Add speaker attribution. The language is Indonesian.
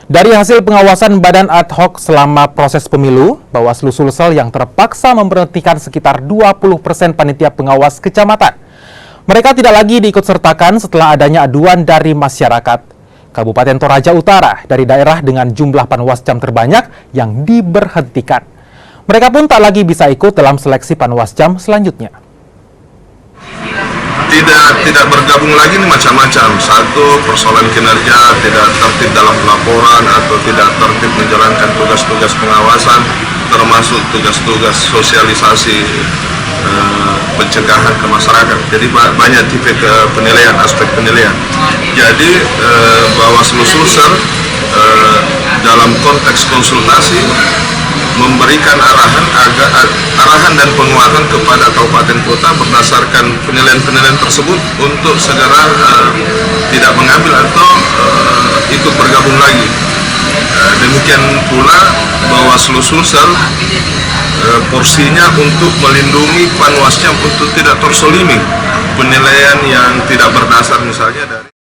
Speaker 1: Dari hasil pengawasan Badan Ad Hoc selama proses pemilu, Bawaslu Sulsel yang terpaksa memberhentikan sekitar 20% panitia pengawas kecamatan. Mereka tidak lagi diikutsertakan setelah adanya aduan dari masyarakat. Kabupaten Toraja Utara dari daerah dengan jumlah panwascam terbanyak yang diberhentikan. Mereka pun tak lagi bisa ikut dalam seleksi panwascam selanjutnya.
Speaker 2: Tidak bergabung lagi nih macam-macam. Satu, persoalan kinerja, tidak tertib dalam pelaporan atau tidak tertib menjalankan tugas-tugas pengawasan, termasuk tugas-tugas sosialisasi pencegahan ke masyarakat. Jadi banyak tipe penilaian, aspek penilaian. Jadi Bawaslu Sulsel dalam konteks konsultasi memberikan arahan dan penguatan kepada kabupaten kota berdasarkan penilaian-penilaian tersebut untuk segera tidak mengambil atau ikut bergabung lagi. Demikian pula Bawaslu Sulsel porsinya untuk melindungi panwascam untuk tidak tersolimi penilaian yang tidak berdasar misalnya dari